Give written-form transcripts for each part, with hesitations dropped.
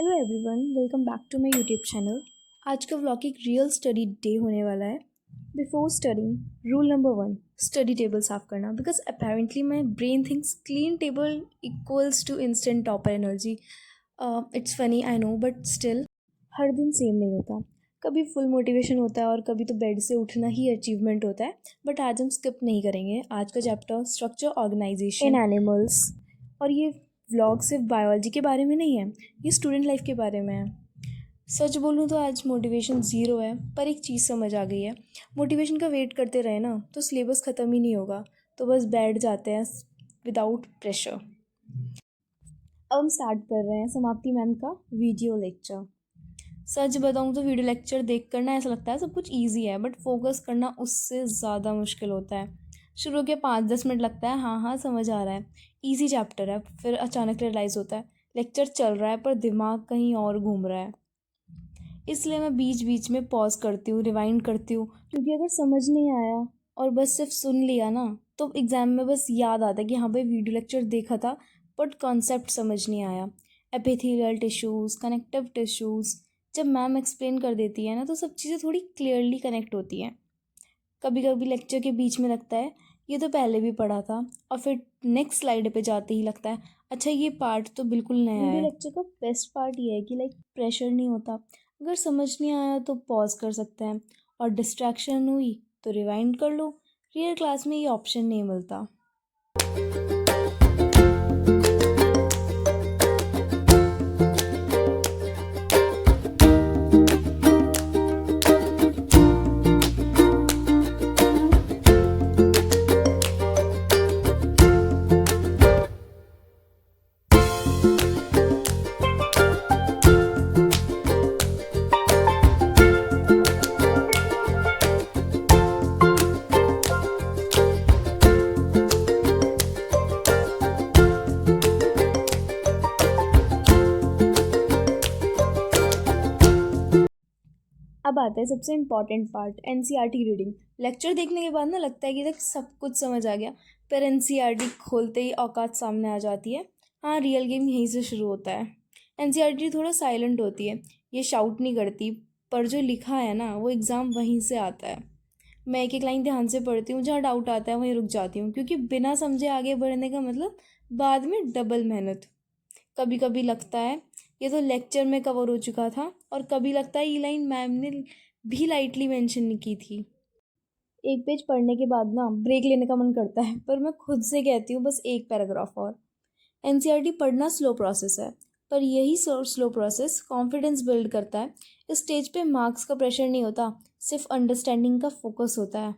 Hello everyone, welcome back to my YouTube channel. आज का vlog एक रियल स्टडी डे होने वाला है। Before studying, rule number 1, study table साफ करना। Because apparently my brain thinks clean table equals to instant topper energy. It's funny I know, but still हर दिन सेम नहीं होता। कभी फुल मोटिवेशन होता है और कभी तो बेड से उठना ही अचीवमेंट होता है। बट आज हम स्किप नहीं करेंगे आज का चैप्टर, स्ट्रक्चर ऑर्गेनाइजेशन इन एनिमल्स। और ये व्लॉग सिर्फ बायोलॉजी के बारे में नहीं है, ये स्टूडेंट लाइफ के बारे में है। सच बोलूँ तो आज मोटिवेशन ज़ीरो है, पर एक चीज़ समझ आ गई है। मोटिवेशन का वेट करते रहे ना तो सिलेबस ख़त्म ही नहीं होगा, तो बस बैठ जाते हैं विदाउट प्रेशर। अब हम स्टार्ट कर रहे हैं समाप्ति मैम का वीडियो लेक्चर। सच बताऊँ तो वीडियो लेक्चर देख कर ना ऐसा लगता है सब कुछ ईजी है, बट फोकस करना उससे ज़्यादा मुश्किल होता है। शुरू के 5-10 मिनट लगता है हाँ हाँ समझ आ रहा है, ईजी चैप्टर है, फिर अचानक रियलाइज़ होता है लेक्चर चल रहा है पर दिमाग कहीं और घूम रहा है। इसलिए मैं बीच बीच में पॉज करती हूँ, रिवाइंड करती हूँ, क्योंकि अगर समझ नहीं आया और बस सिर्फ सुन लिया ना तो एग्ज़ाम में बस याद आता है कि हाँ भाई वीडियो लेक्चर देखा था बट कॉन्सेप्ट समझ नहीं आया। एपिथेलियल टिश्यूज़, कनेक्टिव टिश्यूज़, जब मैम एक्सप्लेन कर देती है ना तो सब चीज़ें थोड़ी क्लियरली कनेक्ट होती हैं। कभी कभी लेक्चर के बीच में लगता है ये तो पहले भी पढ़ा था, और फिर नेक्स्ट स्लाइड पे जाते ही लगता है अच्छा ये पार्ट तो बिल्कुल नया है। वीडियो लेक्चर का बेस्ट पार्ट ये है कि प्रेशर नहीं होता। अगर समझ नहीं आया तो पॉज कर सकते हैं, और डिस्ट्रैक्शन हुई तो रिवाइंड कर लो। रियल क्लास में ये ऑप्शन नहीं मिलता। अब आता है सबसे important part, NCERT reading. Lecture देखने के बाद ना लगता है कि तक सब कुछ समझ आ गया, पर एनसीईआरटी खोलते ही औकात सामने आ जाती है। हाँ, रियल गेम यहीं से शुरू होता है। एनसीईआरटी थोड़ा साइलेंट होती है, ये शाउट नहीं करती, पर जो लिखा है ना वो एग्ज़ाम वहीं से आता है। मैं एक एक लाइन ध्यान से पढ़ती हूँ, जहाँ डाउट आता है वहीं रुक जाती हूँ, क्योंकि बिना समझे आगे बढ़ने का मतलब बाद में डबल मेहनत। कभी कभी लगता है ये तो लेक्चर में कवर हो चुका था, और कभी लगता है ये लाइन मैम ने भी लाइटली मेंशन नहीं की थी। एक पेज पढ़ने के बाद ना ब्रेक लेने का मन करता है, पर मैं खुद से कहती हूँ बस एक पैराग्राफ और। एनसीईआरटी पढ़ना स्लो प्रोसेस है, पर यही स्लो प्रोसेस कॉन्फिडेंस बिल्ड करता है। इस स्टेज पे मार्क्स का प्रेशर नहीं होता, सिर्फ अंडरस्टैंडिंग का फोकस होता है।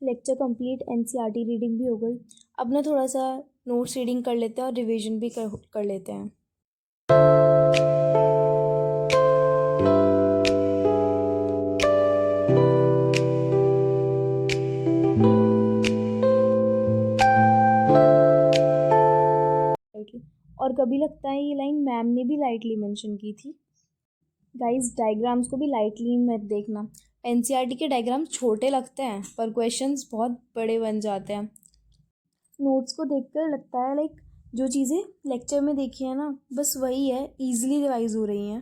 लेक्चर कंप्लीट, एनसीईआरटी रीडिंग भी हो गई। अब ना थोड़ा सा नोट्स रीडिंग कर लेते हैं और रिवीजन भी कर लेते हैं। और कभी लगता है ये लाइन मैम ने भी लाइटली मेंशन की थी। गाइस, डायग्राम्स को भी लाइटली मत देखना। एनसीईआरटी के डायग्राम छोटे लगते हैं पर क्वेश्चंस बहुत बड़े बन जाते हैं। नोट्स को देखकर लगता है जो चीज़ें लेक्चर में देखी है ना बस वही है, ईजिली रिवाइज हो रही हैं।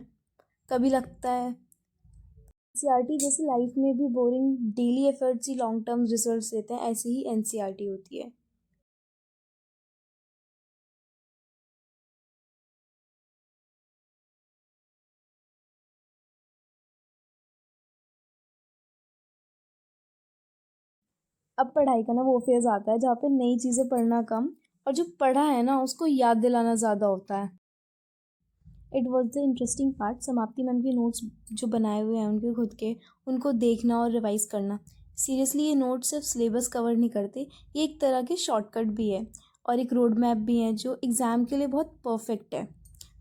कभी लगता है एनसीईआरटी जैसे लाइफ में भी बोरिंग डेली एफर्ट्स ही लॉन्ग टर्म रिजल्ट्स देते हैं, ऐसे ही एनसीईआरटी होती है। अब पढ़ाई का ना वो फेज़ आता है जहाँ पे नई चीज़ें पढ़ना कम और जो पढ़ा है ना उसको याद दिलाना ज़्यादा होता है। It was the interesting part, समाप्ति मैम के नोट्स जो बनाए हुए हैं उनके खुद के, उनको देखना और रिवाइज करना। सीरियसली ये नोट्स सिर्फ सिलेबस कवर नहीं करते, ये एक तरह के शॉर्टकट भी है और एक रोड मैप भी है जो एग्ज़ाम के लिए बहुत परफेक्ट है।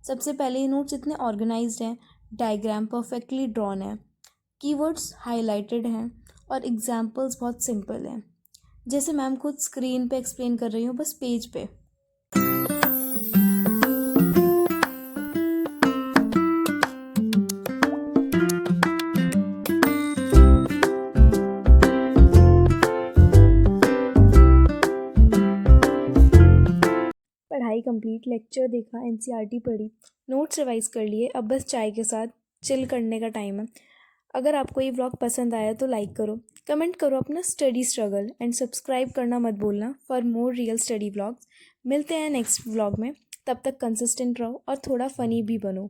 सबसे पहले ये नोट्स इतने ऑर्गेनाइज्ड हैं, डायग्राम परफेक्टली ड्रॉन है, कीवर्ड्स हाईलाइटेड हैं और एग्जाम्पल्स बहुत सिंपल हैं, जैसे मैम खुद स्क्रीन पे एक्सप्लेन कर रही हूँ बस पेज पे। पढ़ाई कंप्लीट, लेक्चर देखा, एनसीईआरटी पढ़ी, नोट्स रिवाइज कर लिए, अब बस चाय के साथ चिल करने का टाइम है। अगर आपको ये व्लॉग पसंद आया तो लाइक करो, कमेंट करो अपना स्टडी स्ट्रगल एंड सब्सक्राइब करना मत भूलना for more real study vlogs. मिलते हैं नेक्स्ट व्लॉग में, तब तक कंसिस्टेंट रहो और थोड़ा फ़नी भी बनो।